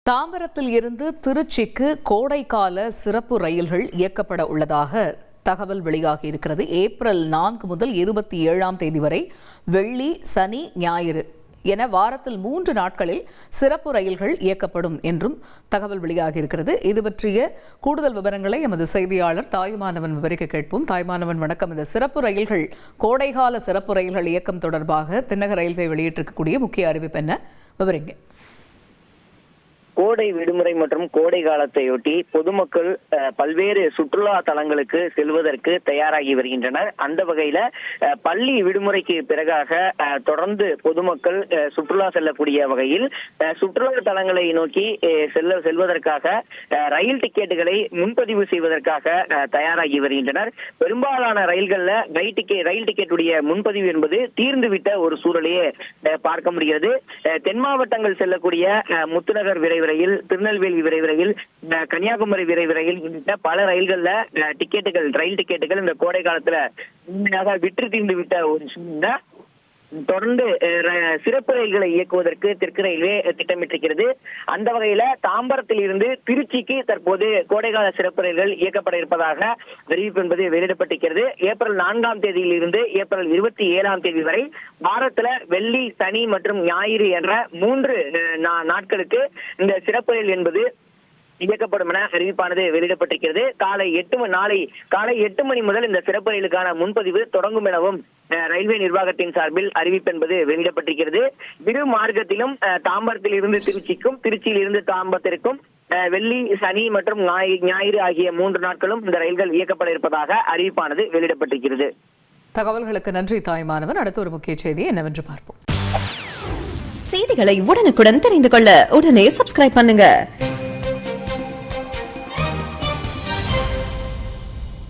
தாம்பரத்தில் இருந்து திருச்சிக்கு கோடைக்கால சிறப்பு ரயில்கள் இயக்கப்பட உள்ளதாக தகவல் வெளியாகி இருக்கிறது. ஏப்ரல் 4 முதல் 27ஆம் தேதி வரை வெள்ளி, சனி, ஞாயிறு என வாரத்தில் 3 நாட்களில் சிறப்பு ரயில்கள் இயக்கப்படும் என்றும் தகவல் வெளியாகி இருக்கிறது. இது பற்றிய கூடுதல் விவரங்களை எமது செய்தியாளர் தாயுமானவன் விவரிக்க கேட்போம். தாயுமானவன், வணக்கம். இந்த சிறப்பு ரயில்கள், கோடைகால சிறப்பு ரயில்கள் இயக்கம் தொடர்பாக தென்னக ரயில்வே வெளியிட்டிருக்கக்கூடிய முக்கிய அறிவிப்பு என்ன, விவரிங்க. கோடை விடுமுறை மற்றும் கோடை காலத்தையொட்டி பொதுமக்கள் பல்வேறு சுற்றுலா தலங்களுக்கு செல்வதற்கு தயாராகி வருகின்றனர். அந்த வகையில பள்ளி விடுமுறைக்கு பிறகாக தொடர்ந்து பொதுமக்கள் சுற்றுலா செல்லக்கூடிய வகையில் சுற்றுலா தலங்களை நோக்கி செல்வதற்காக ரயில் டிக்கெட்டுகளை முன்பதிவு செய்வதற்காக தயாராகி வருகின்றனர். பெரும்பாலான ரயில்கள்ல ரயில் டிக்கெட்டுடைய முன்பதிவு என்பது தீர்ந்துவிட்ட ஒரு சூழலையே பார்க்க முடிகிறது. தென் மாவட்டங்கள் செல்லக்கூடிய முத்துநகர் விரைவு ரயில், திருநெல்வேலி விரைவு ரயில், கன்னியாகுமரி விரைவு ரயில் உள்ளிட்ட பல ரயில் டிக்கெட்டுகள் இந்த கோடை காலத்துல உண்மையாக விற்று தீர்ந்து விட்ட ஒரு சூழ்நிலை. தொடர்ந்து சிறப்பு ரயில்களை இயக்குவதற்கு தெற்கு ரயில்வே திட்டமிட்டிருக்கிறது. அந்த வகையில தாம்பரத்தில் இருந்து திருச்சிக்கு தற்போது கோடைகால சிறப்பு ரயில்கள் இயக்கப்பட இருப்பதாக அறிவிப்பு என்பது வெளியிடப்பட்டிருக்கிறது. ஏப்ரல் 4ஆம் தேதியில் இருந்து ஏப்ரல் 27ஆம் தேதி வரை வாரத்துல வெள்ளி, சனி மற்றும் ஞாயிறு என்ற 3 நாட்களுக்கு இந்த சிறப்பு ரயில் என்பது இயக்கப்படும் என அறிவிப்பானது வெளியிடப்பட்டிருக்கிறது. நாளை காலை 8 மணி முதல் இந்த சிறப்பு ரயிலுக்கான முன்பதிவு தொடங்கும் எனவும் ரயில்வே நிர்வாகத்தின் சார்பில் அறிவிப்பு என்பது வெளியிடப்பட்டிருக்கிறது. இரு மார்க்கத்திலும் தாம்பரத்தில் இருந்து திருச்சிக்கும், திருச்சியில் இருந்து தாம்பரத்திற்கும் வெள்ளி, சனி மற்றும் ஞாயிறு ஆகிய 3 நாட்களும் இந்த ரயில்கள் இயக்கப்பட இருப்பதாக அறிவிப்பானது வெளியிடப்பட்டிருக்கிறது. தகவல்களுக்கு நன்றி தாய்மானவன். அடுத்த ஒரு முக்கிய செய்தி என்னவென்று பார்ப்போம். செய்திகளை உடனுக்குடன் தெரிந்து கொள்ள உடனே சப்ஸ்கிரைப் பண்ணுங்க.